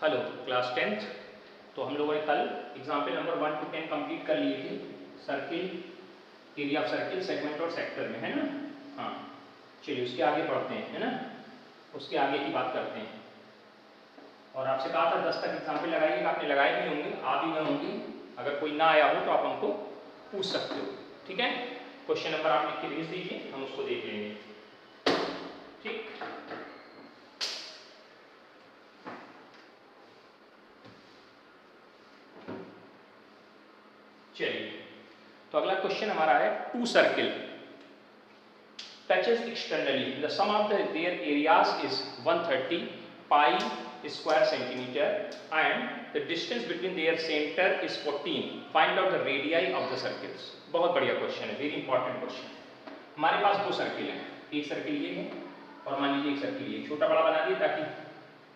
Hello class 10th। तो हम लोगों ने कल एग्जाम्पल नंबर 1 to 10 कंप्लीट कर लिए थे circle, area of circle, segment और सेक्टर में, है ना। हाँ चलिए उसके आगे पढ़ते हैं, है ना, उसके आगे की बात करते हैं। और आपसे कहा था 10 तक एग्जाम्पल लगाइएगा, आपने लगाए भी होंगे, आ भी गए होंगे। अगर कोई ना आया हो तो आप हमको पूछ सकते हो, ठीक है। क्वेश्चन नंबर आप लिख के भेज दीजिए, हम उसको देख लेंगे, ठीक। चलिए तो अगला क्वेश्चन हमारा है, two circle touches externally, the sum of their areas is 130 pi square centimeter and the distance between their center is 14. Find out the radii of the circles. बहुत बढ़िया क्वेश्चन है, वेरी इंपॉर्टेंट क्वेश्चन। हमारे पास दो circle हैं, एक circle ये है और मान लीजिए एक सर्किल ये, छोटा बड़ा बना दिए ताकि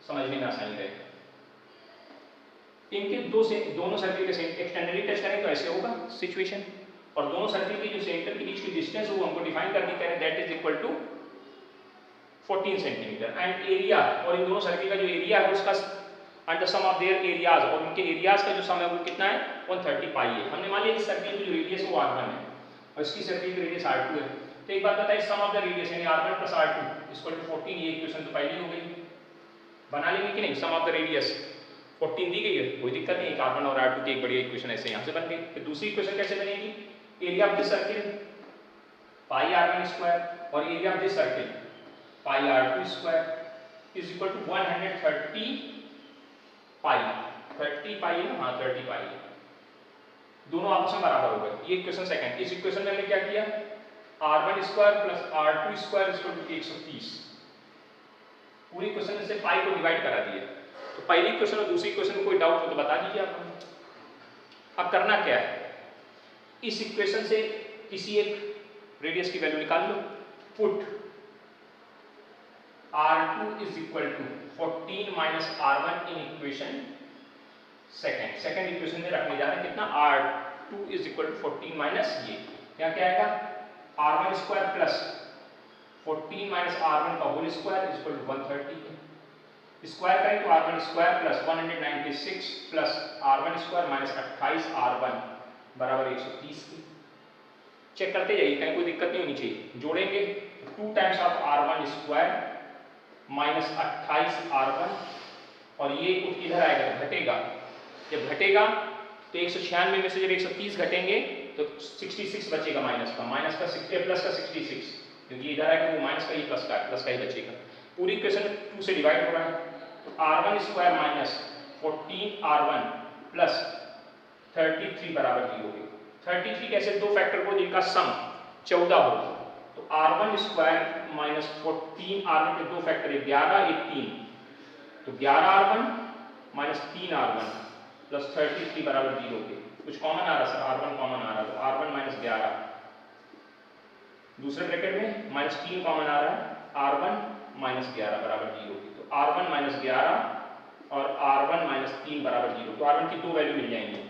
समझने में आसानी रहे। इनके दोनों सर्किल के एक्सटर्नली टच करें तो ऐसे होगा सिचुएशन, और दोनों सर्किल की जो सेंटर के बीच की डिस्टेंस है वो हमको डिफाइन करनी है, that is equal to 14 centimetre. And area, और इन दोनों सर्किल का जो एरिया है उसका and the sum of their areas, और उनके एरियाज का जो सम है वो कितना है, 130 पाई है। हमने मान लिया इस सर्किल की जो रेडियस है वो r1 है और इसकी सर्किल की रेडियस r2 है। तो एक बात बताइए, सम ऑफ द रेडियस यानी r1 plus r2 equal to 14, ये इक्वेशन तो पहली हो गई, बना लेंगे कि नहीं। सम ऑफ द रेडियस 14 दी गई है, कोई दिक्कत नहीं, r1 और r2 की एक बढ़िया इक्वेशन ऐसे यहाँ से बन गई। फिर दूसरी इक्वेशन कैसे बनेगी, area of this circle pi r1 square और area of this circle pi r2 square is equal to 130 pi, 30 pi है ना, हाँ 30 पाई है, दोनों आपस में बराबर हो गए। ये इक्वेशन सेकंड। इस इक्वेशन में हमने क्या किया, r1 square plus r2 square is equal to 130, पूरी इक्वेशन से पाई को डिवाइड करा दिया। तो पहली इक्वेशन और दूसरी इक्वेशन में कोई डाउट हो तो बता दीजिए आप। अब करना क्या है, इस इक्वेशन से किसी एक रेडियस की वैल्यू निकाल लो, put r2 is equal to 14 minus r1 in equation second. Second equation में रखने जा रहे हैं कितना, r2 is equal to 14 minus ये क्या क्या आएगा, r1 square plus 14 minus r1 का whole square is equal to 130 है। स्क्वायर करें तो r1 square plus 196 plus r1 square minus 28 r1 बराबर 130 की। चेक करते जाइए, कहीं कोई दिक्कत नहीं होनी चाहिए। जोड़ेंगे 2 times of r1 square minus 28 r1, और ये कुछ इधर आएगा घटेगा, जब घटेगा तो 196 में से जब 130 घटेंगे तो 66 बचेगा, माइनस का 60 प्लस का 66, क्योंकि इधर आएगा वो माइनस का ही प्लस का ही बचेगा। पूरी इक्वेशन 2 से डिवाइड हो रहा है, तो r1 square minus 14 r1 plus 33 बराबर 0 है। 33 कैसे, दो फैक्टर को जिनका सम 14 हो, तो r1 स्क्वायर माइनस 14 r1 के दो फैक्टर है 11 1 3, तो 11 r1 माइनस 3 r1 प्लस 33 बराबर 0 के। कुछ कॉमन आ रहा सर, r1 कॉमन आ रहा, तो r1 माइनस 11, दूसरे ब्रैकेट में माइनस 3 कॉमन आ रहा है, r1 माइनस 11 बराबर 0 की। तो r1 माइनस 11 और r1 माइनस 3 बराबर 0, तो r1 की दो वैल्यू मिल जाएंगी।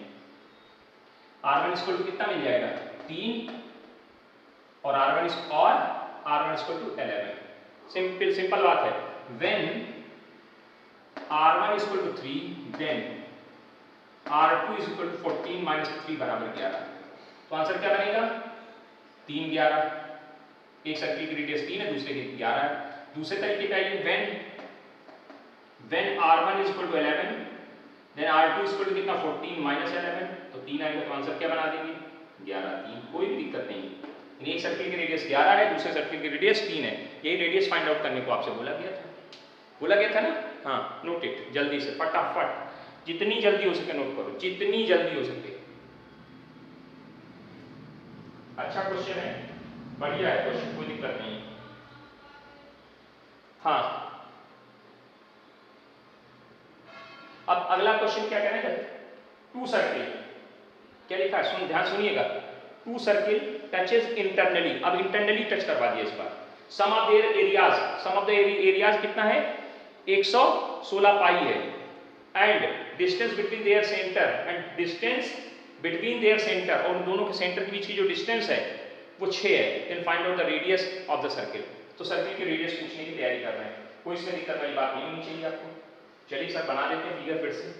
r1 इक्वल टू कितना मिल जाएगा, 3, और r1 इक्वल टू 11। सिंपल बात है, when r1 equal to 3 then r2 equal to 14 minus 3 बराबर 11। तो आंसर क्या बनेगा, 3 11, एक सर्किल की रेडियस 3 है, दूसरे की 11 है। दूसरे तरीके पे आइए, when r1 equal to 11 then r2 equal to कितना, 14 माइनस 11, तो 3 आएगा, तो आंसर क्या बना देंगे, 11 3, कोई भी दिक्कत नहीं। एक सर्किल की रेडियस 11 है, दूसरे सर्किल की रेडियस 3 है, यही रेडियस फाइंड आउट करने को आपसे बोला गया था ना। हाँ नोट इट जल्दी से, फटाफट, जितनी जल्दी हो सके नोट करो, जितनी जल्दी हो सके। अच्छा क्वेश्चन है, बढ़िया है क्वेश्चन, कोई दिक्कत नहीं। हाँ अब अगला क्वेश्चन क्या कहना है, टू सर्किल, क्या लिखा है, ध्यान सुनिएगा। टू सर्किल टचेस इंटरनली, अब इंटरनली टच करवा दिया इस बार। Sum of their areas, sum of the areas कितना है, 116 पाई है, and distance between their centre, and distance between their centre, और दोनों के सेंटर के बीच की जो डिस्टेंस है वो 6 है। Then find out the radius of the circle. तो सर्किल की रेडियस पूछने की तैयारी कर रहे हैं, कोई इसमें दिक्कत वाली बात नहीं होनी चाहिए आपको। चलिए सर बना देते हैं फिगर फिर से,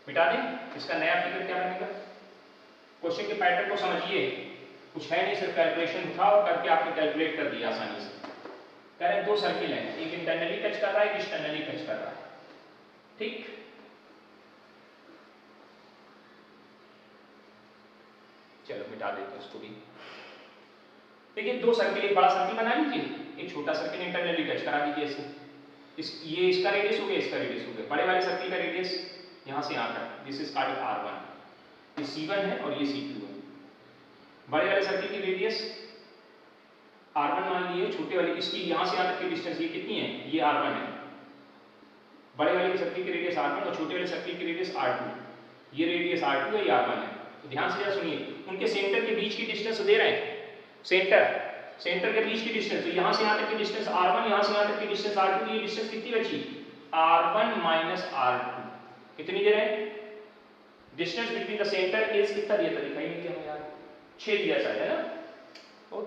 मिटा दें। इसका नया फिगर क्या बनेगा? क्वेश्चन के पैटर्न को समझिए, कुछ है नहीं, सिर्फ कैलकुलेशन उठाओ करके आपने कैलकुलेट कर दिया आसानी से। कह रहे हैं दो सर्किल हैं, एक इंटरनली टच कर रहा है, एक एक्सटर्नली टच कर रहा है, ठीक। चलो मिटा देते हैं उसको भी। देखिए दो सर्किल, एक बड़ा सर्किल बना लीजिए, एक छोटा सर्किल इंटरनली टच करा दीजिए ऐसे। ये इसका रेडियस हो गया, इसका रेडियस हो गया। बड़े वाले सर्किल का रेडियस यहाँ से यहाँ तक, दिस इज कॉल्ड R1, ये C1 है और ये C2 है। बड़े वाले सर्किल की रेडियस R1 मान लिए, छोटे वाले इसकी यहाँ से यहाँ तक की डिस्टेंस ये कितनी है? ये R1 है। बड़े वाले सर्किल की रेडियस R1 और छोटे वाले सर्किल की रेडियस R2। ये रेडियस R2 है, ये R1 है। तो ध्यान से जरा सुनिए, उनके सेंटर के बीच की डिस्टेंस दे रहे हैं, सेंटर के बीच की डिस्टेंस, तो यहाँ से यहाँ तक की डिस्टेंस R1, यहाँ से यहाँ तक की डिस्टेंस R2, ये डिस्टेंस कितनी बची? R1 minus R2। कितनी दे रहे हैं? Distance between the centre is कितना दिया था, दिखाई नहीं दिया यार, 6 दिया शायद, है ना? बहुत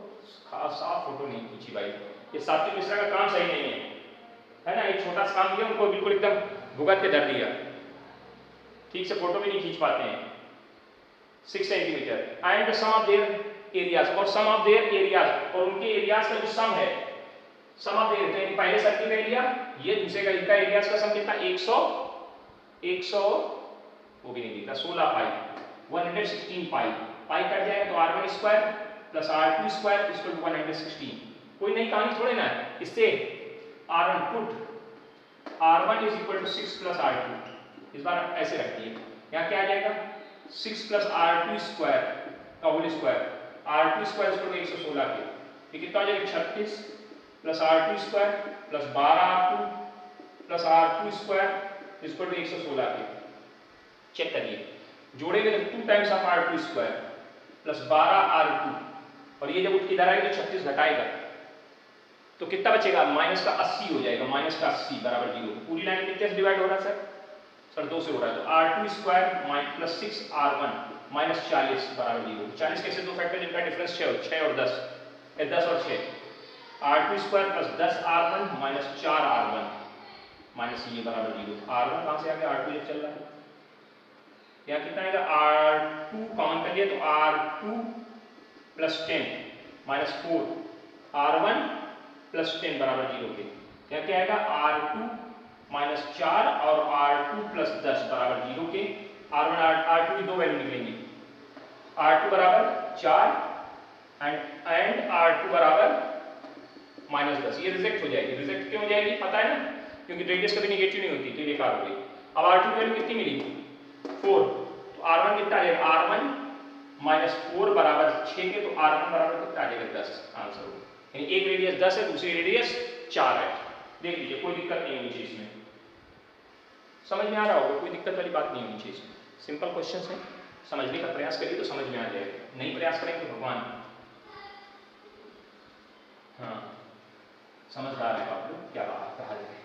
खास साफ फोटो नहीं खींची भाई, ये सात्विक मिश्रा का काम सही नहीं है ना? एक छोटा सा काम दिया, उनको बिल्कुल एकदम भुगत के धर दिया, ठीक से फोटो भी नहीं खींच पाते हैं। 6 centimetre and sum of their areas, और सम ऑफ देयर एरियाज, और उनके एरियाज का जो सम है, सम ऑफ देयर, तो पहले सर्किल का एरिया, ये दूसरे का, इनका एरियाज का सम कितना? 100 वो भी नहीं दिखता, 16 पाई, 116 पाई। पाई कट जाएगा तो R1 square plus R2 square equal to 116। कोई नई कहानी थोड़े ना, इससे R1 put R1 is equal to 6 plus R2, इस बार ऐसे रखिए, यहाँ क्या आ जाएगा? 6 प्लस R2 स्क्वायर का whole square, R2 square equal to 116 के, ये कितना आ जाएगा? 36 plus R2 square plus 12R2 plus R2 square equal to 116 के। चेक करिए, जोड़ेंगे तो 2 times of R2 square plus 12R2, और ये जब उठ के इधर आएगा तो 36 घटाएगा तो कितना बचेगा? माइनस का 80 हो जाएगा, माइनस का 80 बराबर 0। पूरी लाइन कितने से डिवाइड हो रहा है सर 2 से हो रहा है, तो R2 square plus 6R1 minus 40 बराबर 0। 40 कैसे दो फैक्टर जिनका डिफरेंस 6 और 10, 10 और 6, R2 square plus 10R1 minus 4R1 minus ये बराबर 0। R1 कहाँ से आ गया? R2 जब चल रहा है, यहाँ कितना आएगा? R2 कॉमन कर लिया तो R2 plus 10 minus 4 R1 plus 10 बराबर 0 के। यहाँ क्या आएगा? R2 माइनस 4 और R2 प्लस 10 बराबर 0 के। R2 की दो वैल्यू निकलेंगी, R2 बराबर 4 एंड R2 बराबर माइनस 10। ये रिजेक्ट हो जाएगी। रिजेक्ट क्यों हो जाएगी पता है ना, क्योंकि रेडियस कभी नेगेटिव नहीं होती, तो ये बेकार हो गई। अब R2 की वैल्यू कितनी मिली? 4, तो R1 कितना आ जाएगा? R1 माइनस 4 बराबर 6 के, तो R1 बराबर कितना आ जाएगा? 10 आंसर होगा। यानी एक रेडियस 10 है, दूसरी रेडियस 4 है। देख लीजिए, कोई दिक्कत नहीं होनी चाहिए इसमें, समझ में आ रहा होगा, कोई दिक्कत वाली बात नहीं होनी चाहिए इसमें। सिंपल क्वेश्चन है, समझने का प्रयास करिए तो समझ में आ जाएगा, नहीं प्रयास करेंगे तो भगवान। हाँ समझदार है आप लोग, क्या बात कहा जाए।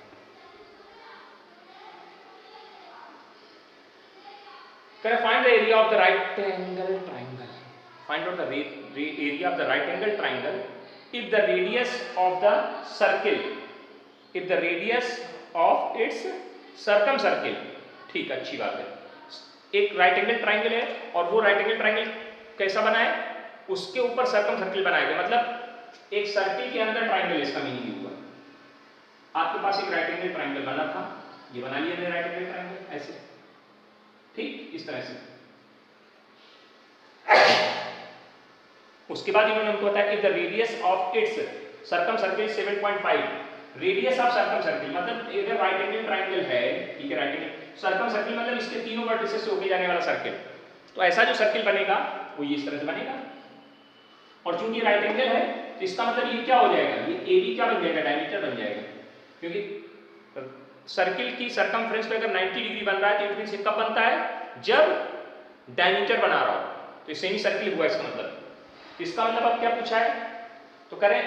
Find the area of the right angle triangle. Find out the area of the right angle triangle if the radius of the circle, if the radius of its circumcircle. ठीक, अच्छी बात है। एक राइट एंगल ट्राइंगल है और वो right angle triangle कैसा बना है? उसके ऊपर सर्कम सर्किल बनाया गया, मतलब एक सर्किल के अंदर ट्राइंगल, इसका मीनिंग हुआ। आपके पास एक राइट एंगल ट्राइंगल बना था, ये बना लिया मैंने राइट एंगल ट्राइंगल ऐसे, ठीक, इस तरह से। उसके बाद इन्होंने हमको बताया कि the radius of its circum circle 7.5। Radius of circum circle मतलब अगर राइट एंगल ट्राइंगल है, ठीक है, राइट एंगल सर्कम सर्किल मतलब इसके तीनों वर्टिसेस से होके जाने वाला सर्किल। तो ऐसा जो सर्किल बनेगा वो ये इस तरह से बनेगा, और चूंकि राइट एंगल है तो इसका मतलब ये क्या हो जाएगा? ये AB क्या बन जाएगा? डायमीटर बन जाएगा, क्योंकि सर्किल की सरकमफ्रेंस पे अगर 90 डिग्री बन रहा है तो इनफ्लुएंस कब बनता है? जब डायमीटर बना रहा हो, तो सेमी सर्किल हुआ इसका मतलब। इसका मतलब अब क्या पूछा है? तो करें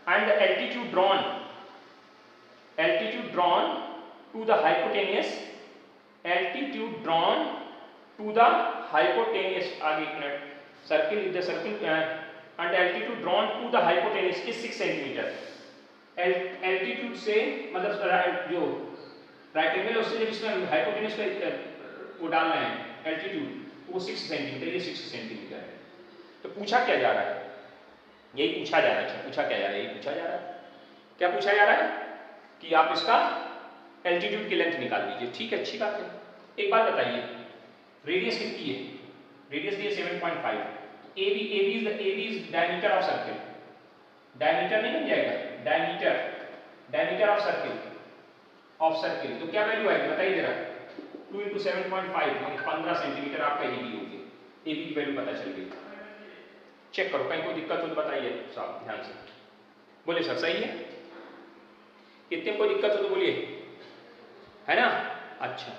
and altitude drawn to the hypotenuse, altitude drawn to the hypotenuse, आगे एक minute, circle is the circle and altitude drawn to the hypotenuse is 6 centimetre. Altitude से मतलब जो राइट एंगल उससे जब इसमें हाइपोटेन्यूज पे वो डाल रहे हैं एल्टीट्यूड, वो 6 सेंटीमीटर, ये 6 सेंटीमीटर है। तो पूछा क्या जा रहा है, यही पूछा जा रहा है। पूछा क्या जा रहा है, यही पूछा जा रहा है। क्या पूछा जा रहा है कि आप इसका एल्टीट्यूड की लेंथ निकाल लीजिए। ठीक है, अच्छी बात है। एक बात बताइए, रेडियस कितनी है, रेडियस दी है 7.5। AB is diameter of circle, diameter नहीं बन जाएगा, डायमीटर ऑफ सर्किल। तो क्या वैल्यू आएगी बताइए जरा, 2 × 7.5 यानी 15 सेंटीमीटर आपका AB होगी। AB की वैल्यू पता चल गई। चेक करो, कहीं कोई दिक्कत हो तो बताइए साहब ध्यान से। बोले सर सही है, इतने कोई दिक्कत हो तो बोलिए, है ना। अच्छा,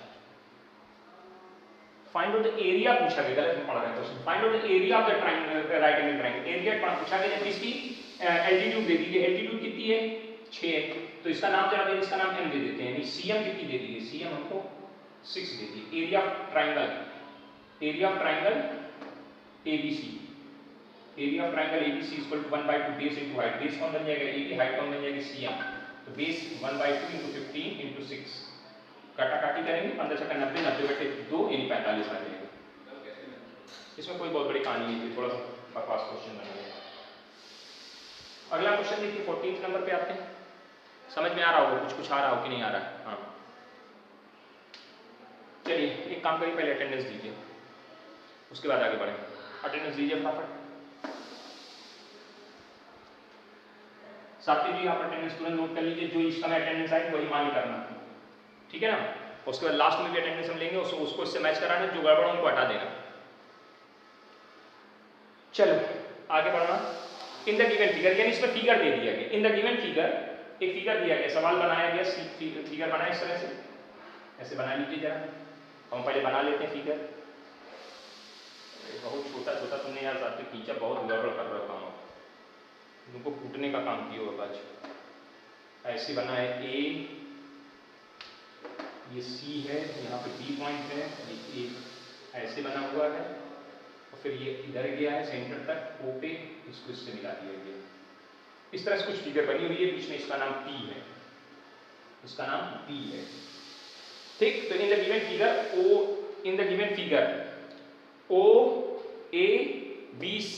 फाइंड आउट द एरिया पूछा गया, गलत में पढ़ रहे हैं question. Find out the area of the triangle, right angle triangle. Area पूछा गया, जब इसकी एल्टीट्यूड दे दीजिए। एल्टीट्यूड कितनी है, 6 है, तो इसका नाम जरा दे, इसका नाम m दे देते हैं। यानी cm कितनी दे दीजिए, cm हमको 6 दे दीजिए। Area of triangle ABC, area of triangle ABC equal to 1/2 base into height. Base कौन बन जाएगा, AB, हाइट कौन बन जाएगी, cm। तो बेस 1/2 × 15 × 6, काटाकाटी करेंगे, 15 × 90, 90 बटे 2 यानी 45 आ जाएगा। इसमें कोई बहुत बड़ी कहानी नहीं थी, थोड़ा सा बकवास क्वेश्चन बना गया। अगला क्वेश्चन देखिए, 14 नंबर पे आते हैं। समझ में आ रहा होगा, कुछ आ रहा हो कि नहीं आ रहा है। हाँ चलिए, एक काम करिए, पहले अटेंडेंस दीजिए, उसके बाद आगे बढ़ें। अटेंडेंस दीजिए फटाफट। साथी जी आप अटेंडेंस तुरंत नोट कर लीजिए, जो इस समय अटेंडेंस आए वही मान करना, ठीक है ना। उसके बाद लास्ट में भी अटेंडेंस हम लेंगे, उसको इससे मैच कराना, जो गड़बड़ उनको हटा देना। चलो आगे बढ़ना। इन द गिवन फिगर, यानी इसमें फिगर दे दिया गया। इन द गिवन फिगर, एक फिगर दिया गया, सवाल बनाया गया, फिगर बनाया इस तरह से, ऐसे बना लीजिए जरा। हम पहले बना लेते हैं फिगर। बहुत छोटा छोटा तुमने यार साथ में खींचा, बहुत गड़बड़ कर रहा काम, तुमको फूटने का काम किया होगा आज। ऐसे बना है A, ये C है, यहाँ पे B पॉइंट है, ये A ऐसे बना हुआ है, और फिर ये इधर गया है सेंटर तक O पे, इसको इससे मिला दिया गया। इस तरह से कुछ फिगर बनी हुई है, बीच में इसका नाम P है, इसका नाम P है, ठीक। तो in the given figure OABC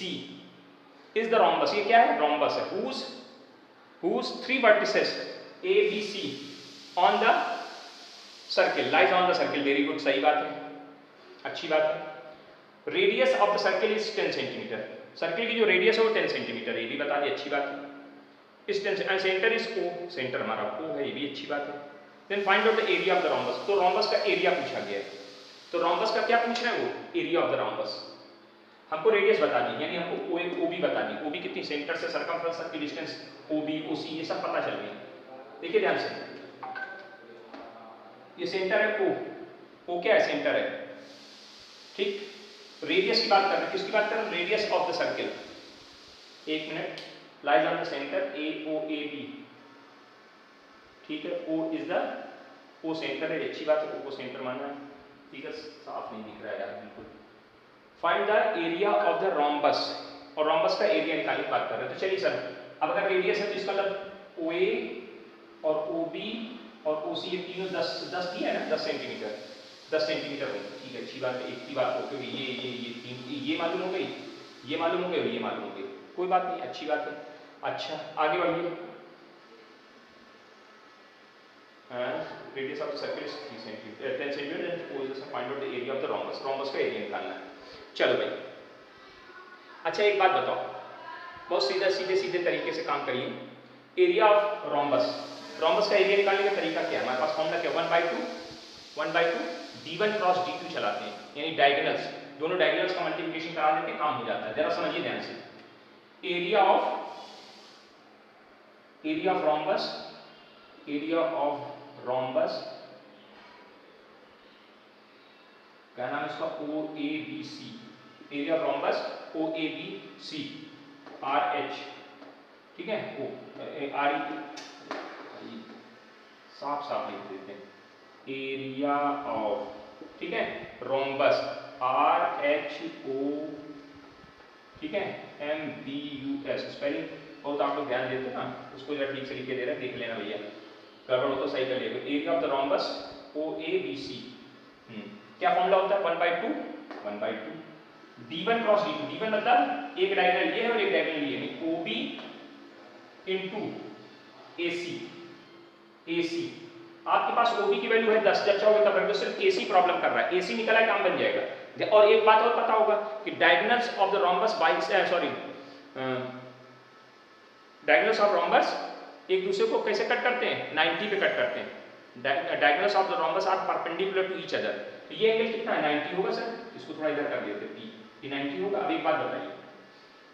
is the rhombus. ये क्या है, रोम्बस है। whose 3 vertices ABC on the circle lies on the circle। Very good, सही बात है, अच्छी बात है। Radius of the circle is 10 centimetre. Circle की जो रेडियस है वो 10 सेंटीमीटर है, ये भी बता दी, अच्छी बात है। इस सेंटर इज O, सेंटर हमारा O है, ये भी अच्छी बात है। Then find out the area of the rhombus. तो रोम्बस का एरिया पूछा गया है। तो रोम्बस का क्या पूछ रहे हैं वो, एरिया ऑफ द रोम्बस। हमको रेडियस बता दी, यानी हमको OB बता दी। OB कितनी, सेंटर से सर्कमफ्रेंस तक की डिस्टेंस OB OC ये सब पता चल गया। देखिए ध्यान से, ये सेंटर है O क्या है, सेंटर है, ठीक। रेडियस की बात कर रहे हैं, किसकी बात कर रहे हैं, रेडियस ऑफ द सर्किल। एक minute, lies on the centre AOAB, ठीक है। O सेंटर है, अच्छी बात है, O को सेंटर माना है। फिगर साफ नहीं दिख रहा है यार बिल्कुल। Find the area of the rhombus, और रोम्बस का एरिया निकालने की बात कर रहे हैं। तो चलिए सर, अब अगर रेडियस है तो इसका मतलब OA और OB और OC ये तीनों 10 दिया है ना, 10 सेंटीमीटर, 10 सेंटीमीटर होगी, ठीक है, अच्छी बात है। एक ही बात हो, क्योंकि ये मालूम हो गई, ये मालूम हो गई और ये मालूम हो गई, कोई बात नहीं, अच्छी बात है। अच्छा आगे बढ़िए। Radius of the circle is 10 centimetre and find out the area of the rhombus. Rhombus का एरिया निकालना है। चलो भाई, अच्छा एक बात बताओ, बहुत सीधे तरीके से काम करिए। एरिया ऑफ रोम्बस, रोम्बस का एरिया निकालने का तरीका क्या है, हमारे पास फॉर्मूला क्या, 1/2 D1 क्रॉस D2 चलाते हैं, यानी डायगोनल्स, दोनों डायगोनल्स का मल्टीप्लिकेशन करा देते हैं, काम हो जाता है। जरा समझिए ध्यान से, एरिया ऑफ रोम्बस क्या नाम है इसका, OABC, area of rhombus OABC, RH, ठीक है, साफ लिख देते हैं, एरिया ऑफ, ठीक है, रोम्बस RHO, ठीक है, MBUS। स्पेलिंग बहुत आप लोग ध्यान देते हैं ना, उसको जरा ठीक से लिख के दे रहे हैं, देख लेना भैया, गड़बड़ हो तो सही कर लेगा। Area of the rhombus A B C. क्या फॉर्मूला होता है? 1/2 1/2 d1 क्रॉस d2। d1 मतलब एक डायगोनल ये है और एक डायगोनल ये है, OB इनटू AC। AC आपके पास OB की वैल्यू है 10, जब चाहोगे तब रख दो, सिर्फ AC प्रॉब्लम कर रहा है, AC निकला है काम बन जाएगा। और एक बात और पता होगा कि diagonals of the rhombus diagonals of rhombus एक दूसरे को कैसे कट करते हैं? 90 पे कट करते हैं। Diagonals of the rhombus are perpendicular to each other. तो ये एंगल कितना है? 90 होगा सर। इसको थोड़ा इधर कर देते हैं, ये 90 होगा। अब एक बात बताइए,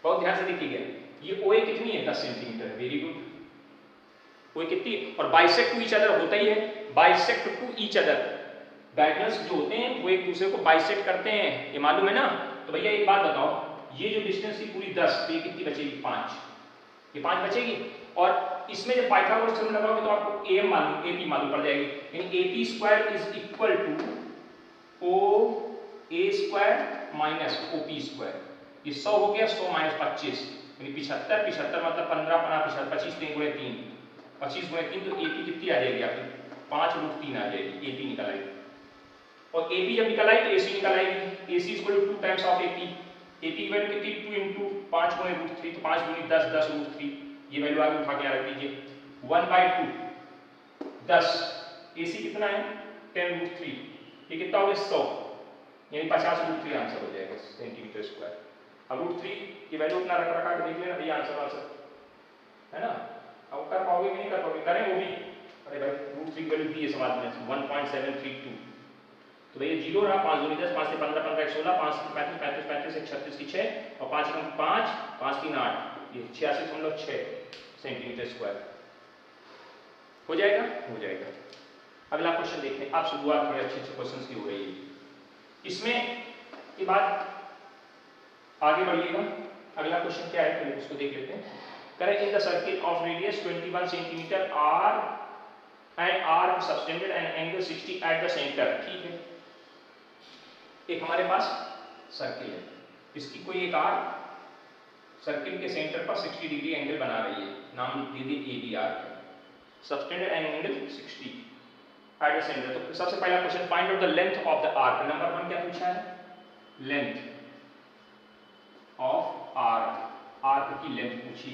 बहुत ध्यान से देखिएगा, ये OA कितनी है? 10 सेंटीमीटर। Very good. OA कितनी? और बाइसेक्ट टू ईच अदर होता ही है, bisect to each other. Diagonals जो होते हैं वो एक दूसरे को बाइसेक्ट करते हैं, ये मालूम है ना? तो भैया एक बात बताओ, ये जो डिस्टेंस थी पूरी 10, तो ये कितनी बचेगी? 5। ये 5 बचेगी। और इसमें जब पाइथागोरस थ्योरम लगाओगे तो आपको AM मालूम, AP मालूम पड़ जाएगी, यानी AP² is equal to OA² minus OP²। ये 100 हो गया, 100 माइनस 25 यानी 75। 75 मतलब 15 15 25 3 गुणे 3, 25 गुणे 3, तो AP कितनी आ जाएगी आपकी? 5√3 आ जाएगी। AP निकल आएगी। और AP जब निकल आई तो AC निकल आएगी। AC equal to 2 times of AP। AP की वैल्यू कितनी? 2 इंटू 5 गुणे √3, तो 5 गुणे 10, 10√3। ये वैल्यू आगे उठा के रख दीजिए। 1/2 10, AC कितना है? 10√3। ये कितना हो गया? 100, यानी 50√3 आंसर हो जाएगा सेंटीमीटर स्क्वायर। अब √3 की वैल्यू अपना रख रखा के देख लेना भैया, आंसर है ना? अब कर पाओगे कि नहीं कर पाओगे? करें वो भी। अरे भाई √3 की वैल्यू दी है सवाल में 1.732। तो भैया 0 रहा, 5 दूनी 10, 5 से 15 15 16, 5 से 35 35 35 1 36 की 6 और 5 कम 5 5 3 8, ये 86.6 सेंटीमीटर स्क्वायर हो जाएगा। हो जाएगा। अगला क्वेश्चन देखते हैं। आप शुरुआत बड़े अच्छे क्वेश्चन की हो रही है, इसमें के बाद आगे बढ़िएगा। अगला क्वेश्चन क्या है पहले उसको देख लेते हैं। Correct in the circle of radius 21 centimetre R and arc subtended and angle 60 at the centre. ठीक है, एक हमारे पास सर्किल है, इसकी कोई एक आर्क सर्किल के सेंटर पर 60 डिग्री एंगल बना रही है, नाम दे दी AB arc, subtended angle 60 at the centre. तो सबसे पहला question, find out the length of the arc. Number 1 क्या पूछा है? लेंथ ऑफ आर्क, आर्क की लेंथ पूछी।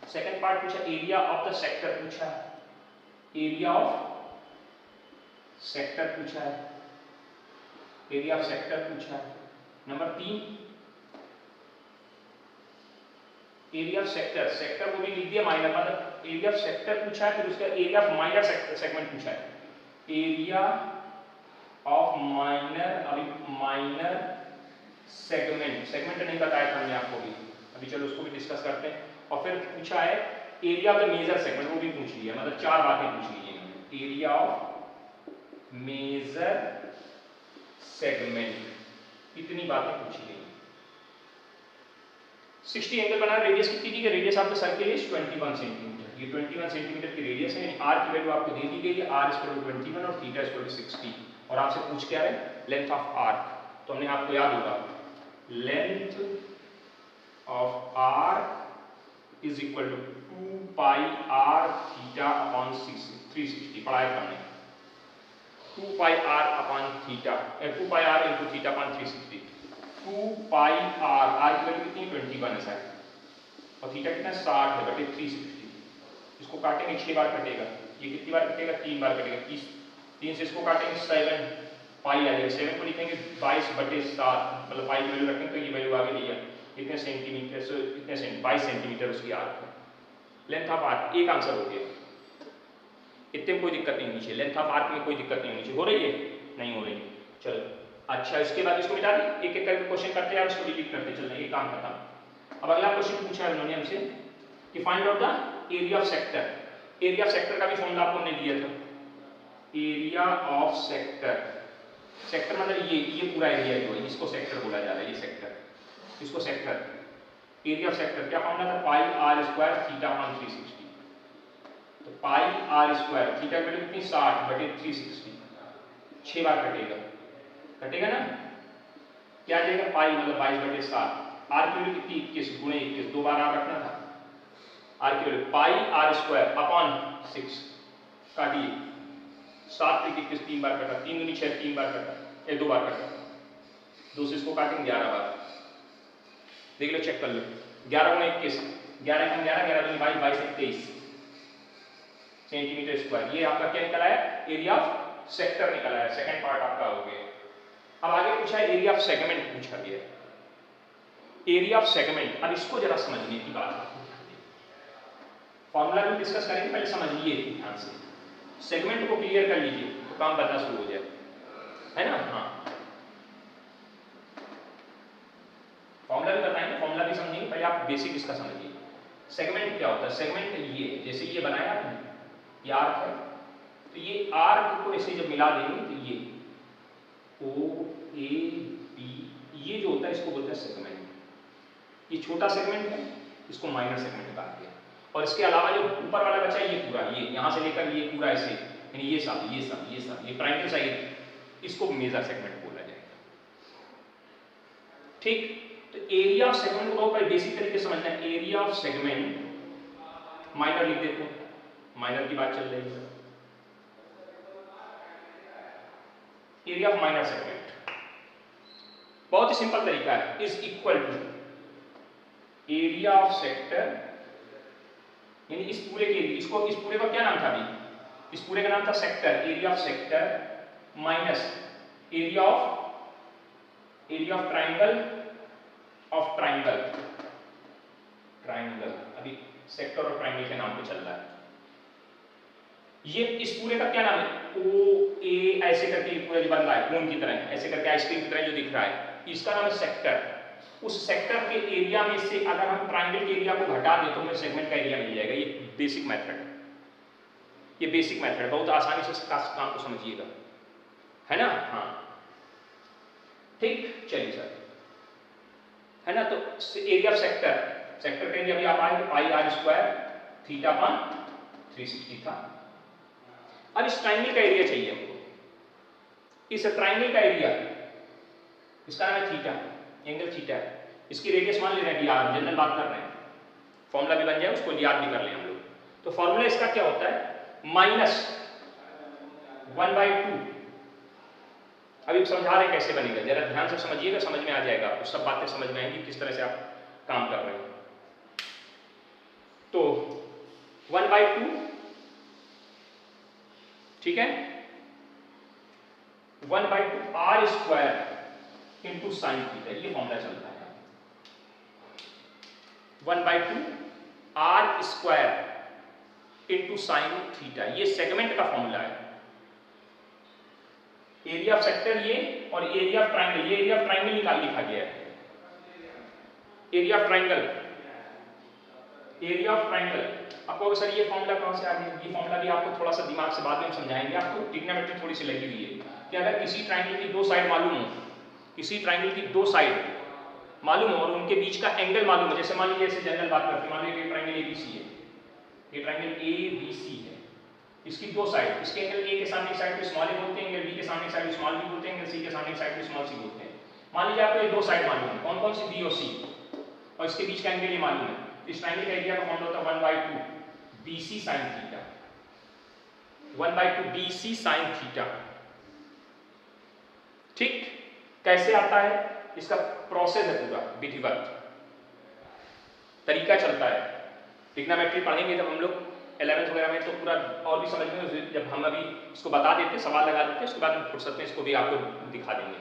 सेकंड पार्ट पूछा एरिया ऑफ द सेक्टर पूछा है, एरिया ऑफ सेक्टर पूछा है, एरिया ऑफ सेक्टर पूछा है। Number 3 area of sector, sector को भी लिख दिया माइनर, मतलब एरिया ऑफ सेक्टर पूछा है, फिर उसका एरिया ऑफ माइनर सेगमेंट पूछा है, एरिया ऑफ माइनर, अभी माइनर सेगमेंट, सेगमेंट नहीं बताया था हमने आपको भी, अभी चलो उसको भी डिस्कस करते हैं। और फिर पूछा है area of the major segment, वो भी पूछ लिया, मतलब 4 बातें पूछ ली है। एरिया ऑफ मेजर सेगमेंट, इतनी बातें पूछी गई। 60 एंगल बना, रेडियस कितनी दी गई? Radius of the circle is 21 centimetre. ये 21 सेंटीमीटर की रेडियस है, आर की वैल्यू आपको दे दी गई है, r इक्वल टू 21 और थीटा इक्वल टू 60। और आपसे पूछ क्या है? Length of arc. तो हमने आपको याद होगा length of arc is equal to 2 pi r थीटा अपॉन 360, पढ़ाया था हमने, 2 pi r upon theta, 2 pi r into theta upon 360, 2 pi r, r की वैल्यू कितनी? 21 है और थीटा कितना? 60 है बटे 360। इसको काटेंगे 6 बार कटेगा, ये कितनी बार कटेगा? 3 बार कटेगा, 3 से इसको काटेंगे 7 पाई आ जाएगा, 7 को लिखेंगे 22 बटे 7, मतलब पाई की वैल्यू रखेंगे तो ये वैल्यू आगे लिया, इतने सेंटीमीटर से इतने 22 सेंटीमीटर उसकी आर्क है, लेंथ ऑफ आर्क। एक आंसर हो गया, इतने में कोई दिक्कत नहीं होनी चाहिए, लेंथ ऑफ आर्क में कोई दिक्कत नहीं होनी चाहिए। हो रही है? नहीं हो रही। चलो अच्छा, इसके बाद इसको मिटा दी, एक एक करके क्वेश्चन करते हैं, उसको डिलीट करते चलना, ये काम खत्म। अब अगला क्वेश्चन पूछा है उन्होंने हमसे कि find out the area of sector. Area of sector का भी फॉर्मूला आपको हमने दिया था, एरिया ऑफ सेक्टर, सेक्टर मतलब ये पूरा एरिया जो है इसको सेक्टर बोला जा रहा है, ये सेक्टर, इसको सेक्टर, एरिया ऑफ सेक्टर क्या फॉर्मूला था? पाई r स्क्वायर थीटा अपॉन 360। तो पाई r स्क्वायर, थीटा की वैल्यू कितनी? 60 बटे 360, 6 बार कटेगा, कटेगा ना, क्या आ जाएगा? पाई मतलब 22 बटे 7, r की वैल्यू कितनी? 21 गुणे 21, 2 बार r रखना था, r की value pi r square upon 6, काटिए 7 3 21 3 बार कटा, 3 दूनी 6 3 बार कटा, ये 2 बार कटा, 2 से इसको काटेंगे 11 बार। देख लो, चेक कर लो, 11 गुणा 21, 11 कम 11, 11 दूनी 22, 22 से 23 सेंटीमीटर स्क्वायर। ये आपका क्या निकला है? एरिया ऑफ सेक्टर निकला है। सेकंड पार्ट आपका हो गया। अब आगे पूछा है एरिया ऑफ सेगमेंट पूछा गया। एरिया ऑफ सेगमेंट, अब इसको जरा समझने की बात है, फॉर्मूला भी डिस्कस करेंगे, पहले समझिए ध्यान से, सेगमेंट को क्लियर कर लीजिए तो काम बनना शुरू हो जाए, है ना। हाँ, फॉर्मूला भी बताएंगे, फॉर्मूला भी समझेंगे, पहले आप बेसिक इसका समझिए। सेगमेंट क्या होता है? सेगमेंट ये, जैसे ये बनाया आपने, ये आर्क है, तो ये आर्क को ऐसे जब मिला देंगे तो ये ओ ए बी, ये जो होता है इसको बोलते हैं सेगमेंट। ये छोटा सेगमेंट है, इसको माइनर सेगमेंट कहा गया। और इसके अलावा जो ऊपर वाला बचा ये पूरा, ये यहां से लेकर ये पूरा ऐसे, यानी ये सब ये सब ये सब, ये प्राइमरी साइड, इसको मेजर सेगमेंट बोला जाएगा। ठीक, तो एरिया ऑफ सेगमेंट को बहुत बेसिक तरीके से समझना है। एरिया ऑफ सेगमेंट माइनर लिख देते हैं, माइनर की बात चल रही है। एरिया ऑफ माइनर सेगमेंट बहुत ही सिंपल तरीका है, is equal to area of sector, यानी इस पूरे के, इसको, इस पूरे का क्या नाम था अभी? इस पूरे का नाम था sector, area of sector minus area of triangle, triangle अभी सेक्टर और ट्राइंगल के नाम पे चल रहा है। ये इस पूरे का क्या नाम है? ओ ए ऐसे करके पूरा जो बन रहा है कोन की तरह, ऐसे करके आइसक्रीम की तरह जो दिख रहा है, इसका नाम है सेक्टर। उस सेक्टर के एरिया में से अगर हम ट्राइंगल के एरिया को घटा दें तो हमें सेगमेंट का एरिया मिल जाएगा। ये बेसिक मेथड है, ये बेसिक मेथड, बहुत आसानी से इस काम को समझिएगा, है ना। हाँ ठीक, चलिए सर, है ना। तो एरिया ऑफ सेक्टर, सेक्टर का एरिया भी आप आए पाई आर स्क्वायर थीटा अपॉन 360 था। अब इस ट्राइंगल का एरिया चाहिए हमको, इस ट्राइंगल का एरिया, इसका नाम है थीटा, एंगल थीटा है, इसकी रेडियस मान ले रहे हैं डी आर, जनरल बात कर रहे हैं, फॉर्मूला भी बन जाए, उसको याद भी कर लें हम लोग। तो फॉर्मूला इसका क्या होता है? माइनस 1/2। अभी समझा रहे हैं कैसे बनेगा, जरा ध्यान से समझिएगा, समझ में आ जाएगा आपको, सब बातें समझ में आएंगी किस तरह से आप काम कर रहे हैं। तो 1/2, ठीक है, 1/2 R square into sine theta, ये फॉर्मूला चलता है। 1/2 R square into sine theta, ये सेगमेंट का फॉर्मूला है। एरिया ऑफ सेक्टर ये, और एरिया ऑफ ट्राइंगल, ये एरिया ऑफ ट्राइंगल निकाल लिखा गया है। Area of triangle, area of triangle, आपको सर ये फॉर्मूला कहां से आ गया? ये फॉर्मूला भी आपको थोड़ा सा दिमाग से बाद में समझाएंगे, आपको ट्रिग्नोमेट्री थोड़ी सी लगी हुई है कि अगर किसी ट्राइंगल की 2 साइड मालूम हो, किसी ट्राइंगल की 2 साइड मालूम हो और उनके बीच का एंगल मालूम हो, जैसे मान लीजिए ऐसे जनरल बात करते हैं, मान लीजिए ट्राइंगल एबीसी है, ये ट्राइंगल एबीसी है, इसकी 2 साइड, इसके एंगल ए के सामने की साइड को स्मॉल ए बोलते हैं, एंगल बी के सामने की साइड को स्मॉल बी बोलते हैं, एंगल सी के सामने की साइड को स्मॉल सी बोलते हैं। मान लीजिए आपको ये 2 साइड मालूम है, कौन कौन सी? बी और सी, और इसके बीच का एंगल ये मालूम है। इस ट्राइंगल का एरिया का फॉर्मूला होता है 1/2 BC sin theta, 1/2 BC sin theta. ठीक, कैसे आता है? इसका प्रोसेस है, पूरा विधिवत तरीका चलता है। ट्रिग्नोमेट्री पढ़ेंगे जब हम लोग 11th वगैरह में, तो पूरा और भी समझ में, जब हम अभी इसको बता देते, सवाल लगा देते, उसके बाद फुर्सत में इसको भी आपको दिखा देंगे।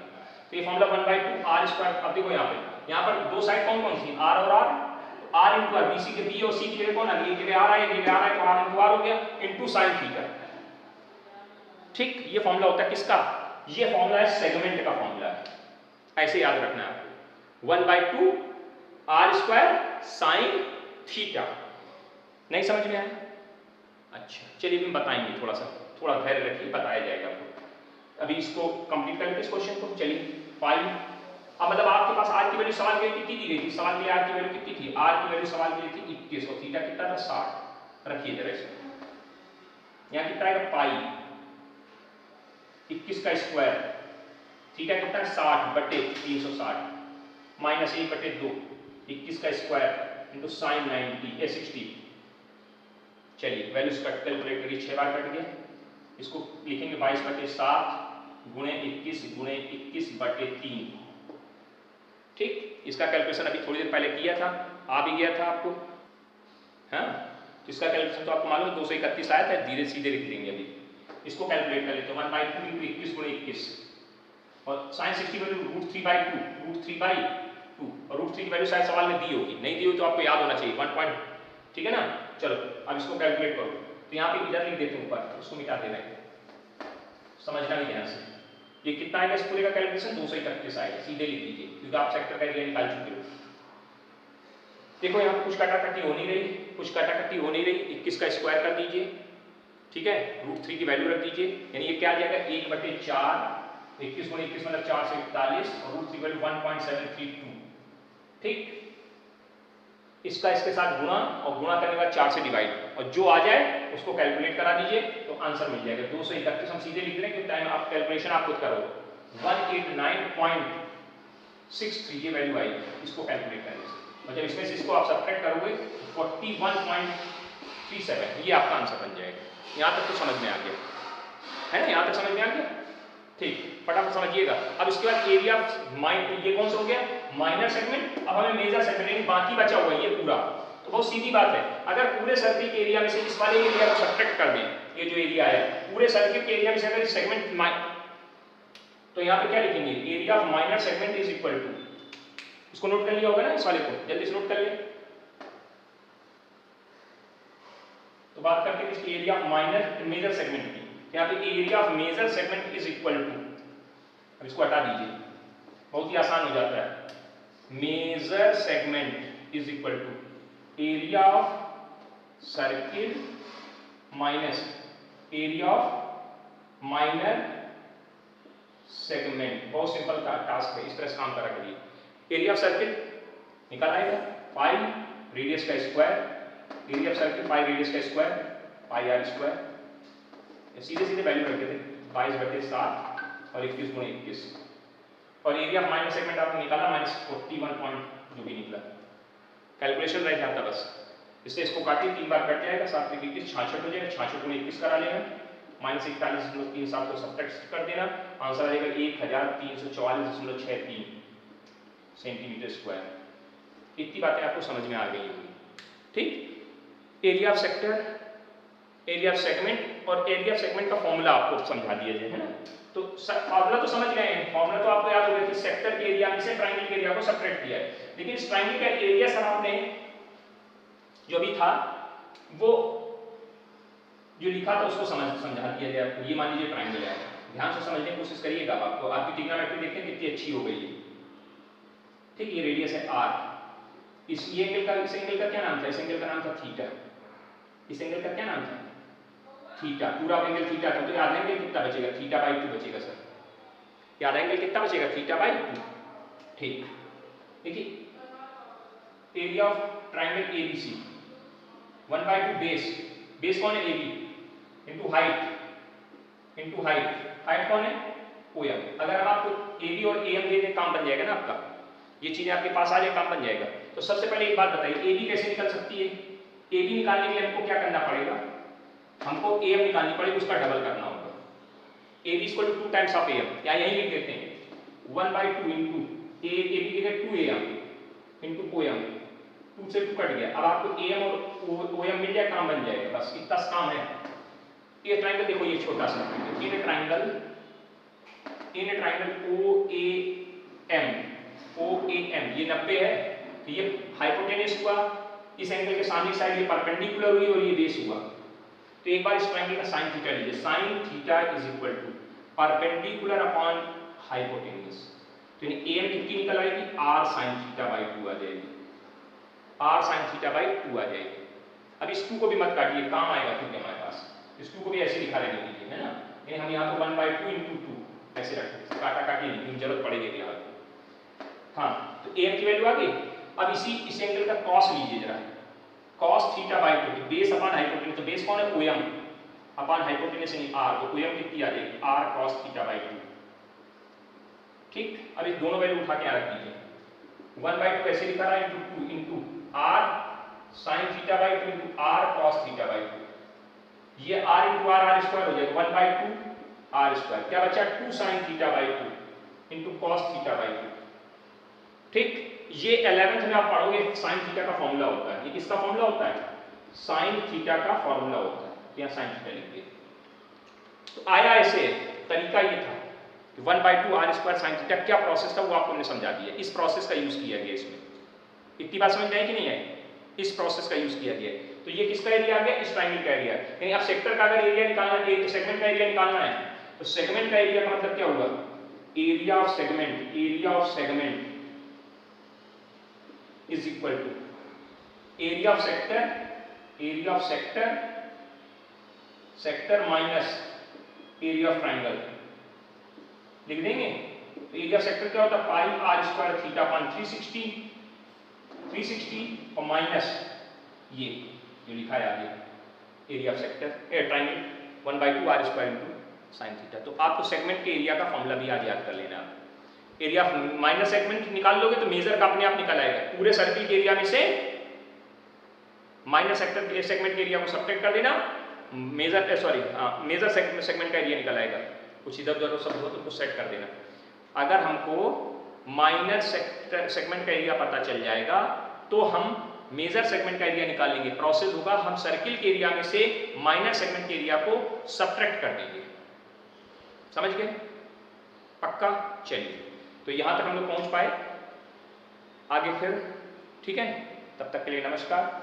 तो ये फॉर्मूला 1/2 आर स्क्वायर, अब देखो यहाँ पर 2 साइड कौन कौन सी? आर और R, R into R, BC के बी और सी की जगह कौन आ गई? एक जगह आर है, एक जगह आर है, तो आर इंटू आर हो गया, इंटू साइन थीटा। ठीक, ये फॉर्मूला होता है किसका? ये फॉर्मूला है सेगमेंट का फॉर्मूला है, ऐसे याद रखना है आपको, 1/2 आर स्क्वायर साइन थीटा। नहीं समझ में आया? अच्छा, चलिए हम बताएंगे, थोड़ा धैर्य रखिए, बताया जाएगा आपको। अभी इसको कंप्लीट कर लेते इस क्वेश्चन को। चलिए 5, अब मतलब आपके पास आर की वैल्यू सवाल के लिए कितनी दी गई थी? सवाल के लिए आर की वैल्यू कितनी थी? आर की वैल्यू सवाल के लिए थी 21 और थीटा कितना था? 60। रखिए जरा इसको, यहाँ कितना आएगा? पाई 21 का स्क्वायर, थीटा कितना है? 60/360 माइनस 1/2, 21 का स्क्वायर इंटू साइन 90 60। चलिए वैल्यूज कट कैलकुलेट करिए, 6 बार कट गया, इसको लिखेंगे 22/7 गुणे 21/3। ठीक, इसका कैलकुलेशन अभी थोड़ी देर पहले किया था, आ भी गया था आपको। हाँ, इसका कैलकुलेशन तो आपको मालूम है 231 आया था, धीरे सीधे लिख देंगे अभी। इसको कैलकुलेट कर लेते हैं 1/2 × 21 × 21 और sin 60 वैल्यू √3/2 √3/2 और √3 की वैल्यू शायद सवाल में दी होगी, नहीं दी हो तो आपको याद होना चाहिए 1 पॉइंट। ठीक है ना, चलो अब इसको कैलकुलेट करो। तो यहाँ पे इधर लिख देते हैं ऊपर, उसको मिटा देना है, समझना भी ध्यान से। ये कितना आएगा इस पूरे का कैलकुलेशन 231 आएगा, सीधे लिख दीजिए क्योंकि आप सेक्टर का एरिया निकाल चुके हो। देखो यहाँ पे कुछ काटाकाटी हो नहीं रही, कुछ काटाकाटी हो नहीं रही, 21 का स्क्वायर कर दीजिए। ठीक है, √3 की वैल्यू रख दीजिए, यानी ये क्या आ जाएगा 1/4, 21 × 21 मतलब 4 से 41 और √3 वैल्यू 1.732। ठीक, इसका इसके साथ गुणा और गुणा करने के बाद 4 से डिवाइड और जो आ जाए उसको कैलकुलेट करा दीजिए तो आंसर मिल जाएगा 231। हम सीधे लिख रहे हैं कि टाइम आप कैलकुलेशन आप खुद करो, 189.63 ये वैल्यू आई इसको कैलकुलेट करने से, और जब इसमें से इसको आप सब्ट्रैक्ट करोगे 41.37 ये आपका आंसर बन जाएगा। यहाँ तक तो समझ में आ गया है ना, यहाँ तक समझ में आ गया। ठीक, फटाफट समझिएगा। अब इसके बाद एरिया ये कौन सा हो गया माइनर सेगमेंट, अब हमें मेजर सेगमेंट बाकी बचा हुआ ये पूरा। तो बहुत सीधी बात है, अगर पूरे सर्किल के एरिया में से इस वाले एरिया को सब्ट्रैक्ट कर दें, ये जो एरिया है पूरे सर्किल के एरिया में से अगर सेगमेंट तो यहाँ पे क्या लिखेंगे area of minor segment is equal to, इसको नोट कर लिया होगा ना इस वाले को, जल्दी से नोट कर ले। तो बात करते हैं इसकी area of minor major segment की, यहाँ पे area of major segment is equal to, अब इसको हटा दीजिए बहुत ही आसान हो जाता है, major segment is equal to area of circle minus area of minor segment. बहुत सिंपल टास्क है, इस तरह से काम करा करिए। एरिया ऑफ सर्किल निकाल आएगा पाई रेडियस का square, area of circle pi radius का स्क्वायर पाई r स्क्वायर, सीधे सीधे वैल्यू रखे थे 22/7 और 21 × 21 और एरिया ऑफ माइनर सेगमेंट आपने निकाला -41 पॉइंट जो भी निकला, कैलकुलेशन रह जाता बस। इससे इसको काटिए 3 बार कट जाएगा, 7 × 21 66 हो जाएगा, 66 × 21 करा लेना, -41.37 को सब्ट्रैक्ट कर देना, आंसर आ जाएगा 1344.63 सेंटीमीटर स्क्वायर। इतनी बातें आपको समझ में आ गई होंगी। ठीक, area of sector, area of segment और एरिया ऑफ सेगमेंट का फॉर्मूला आपको समझा दिया जाए है ना। तो फॉर्मूला तो समझ गए हैं, फॉर्मूला तो आपको याद होगा कि सेक्टर के एरिया में से ट्रायंगल के एरिया को सब्ट्रैक्ट किया है, लेकिन इस ट्रायंगल का एरिया सर आपने जो भी था वो जो लिखा था उसको समझा दिया जाए आपको। ये मान लीजिए ट्रायंगल है, ध्यान से समझने की कोशिश करिएगा, आपको आपकी ट्रिग्नोमेट्री देखते हैं कितनी अच्छी हो गई है। ठीक, ये रेडियस है r, इस एंगल का क्या नाम था, इस एंगल का नाम था थीटा, इस एंगल का क्या नाम था थीटा, पूरा एंगल थीटा था, तो याद एंगल कितना बचेगा θ/2 बचेगा सर, याद एंगल कितना बचेगा θ/2। ठीक, देखिए area of triangle ABC 1/2 base, base कौन है AB इनटू हाइट, हाइट कौन है OM। अगर हम आपको AB और AM दे दें काम बन जाएगा ना आपका, ये चीजें आपके पास आ जाए काम बन जाएगा। तो सबसे पहले एक बात बताइए AB कैसे निकल सकती है, AB निकालने के लिए हमको क्या करना पड़ेगा, हमको AM निकालनी पड़ेगी, उसका डबल करना होगा, AB = 2 टाइम्स ऑफ AM, या यही लिख देते हैं 1/2 इनटू AB की जगह 2AM इनटू OM, 2 से 2 कट गया, अब आपको AM और OM मिल जाए, काम बन जाएगा, बस इतना काम है। ये ट्रायंगल देखो, ये छोटा सा ट्रायंगल, इन ट्रायंगल OAM ये 90 है, तो ये हाइपोटेनस हुआ, इस एंगल के सामने साइड ये परपेंडिकुलर हुई और ये बेस हुआ। तो एक बार इस ट्रायंगल का sin थीटा लीजिए, sin theta is equal to perpendicular upon hypotenuse, तो यानी AM कितनी निकल आएगी r sin θ/2 आ जाएगी, r sin θ/2 आ जाएगी। अब इस 2 को भी मत काटिए, काम आएगा क्योंकि हमारे पास इस 2 को भी ऐसे लिखा रहने दीजिए है ना, यानी हम यहाँ पे 1/2 × 2 ऐसे रखते हैं, काटा काटी नहीं, जरूरत पड़ेगी यहाँ। हाँ, तो AM की वैल्यू आ गई। अब इस एंगल का कॉस लीजिए जरा, cos θ/2, बेस अपॉन हाइपोटेनस, तो बेस कौन है OM अपॉन हाइपोटेनस यानी r, तो OM कितनी आ जाएगी r cos θ/2। ठीक, अब इस दोनों वैल्यू उठा के यहाँ रख दीजिए, 1/2 ऐसे लिखा रहा है into r sin θ/2 into r cos θ/2, ये r इंटू आर स्क्वायर हो जाएगा 1/2 r स्क्वायर, क्या बचा 2 sin theta by 2 into cos theta by 2। ठीक, ये 11th में आप पढ़ोगे sin थीटा का फॉर्मूला होता है। ये किसका फॉर्मूला होता है? sin थीटा का फॉर्मूला होता है। यहाँ sin थीटा लिख दिया। तो आया ऐसे, तरीका ये था कि 1/2 r स्क्वायर sin थीटा क्या प्रोसेस था वो आपको हमने समझा दिया। इस प्रोसेस का यूज किया गया इसमें। इतनी बात समझ में आई कि नहीं आई? इस प्रोसेस का यूज किया गया। तो ये किसका एरिया आ गया? इस ट्रायंगल का एरिया। यानी आप सेक्टर का अगर एरिया निकालना है, सेगमेंट का एरिया निकालना है, तो सेगमेंट का एरिया का मतलब क्या होगा? Area of segment, area of segment is equal to area of sector, area of sector, sector minus area of triangle. लिख देंगे। तो एरिया ऑफ सेक्टर क्या होता है? Pi R square theta upon 360 और माइनस ये जो लिखा है आगे area of sector triangle 1/2 r square into sine theta. तो आपको सेगमेंट के एरिया का फॉर्मूला भी आज याद कर लेना। एरिया ऑफ माइनस सेगमेंट निकाल लोगे तो मेजर का अपने आप निकल आएगा। पूरे सर्किल के एरिया में से माइनस सेक्टर सेगमेंट के एरिया को सब्ट्रैक्ट कर देना, मेजर मेजर सेगमेंट का एरिया निकल आएगा। कुछ इधर उधर शब्द हो तो उसको सेट कर देना। अगर हमको माइनर सेगमेंट का एरिया पता चल जाएगा तो हम मेजर सेगमेंट का एरिया निकाल लेंगे। प्रोसेस होगा, हम सर्किल के एरिया में से माइनर सेगमेंट के एरिया को सब्ट्रैक्ट कर देंगे। समझ गए? पक्का? चलिए, तो यहां तक हम लोग पहुंच पाए। आगे फिर ठीक है, तब तक के लिए नमस्कार।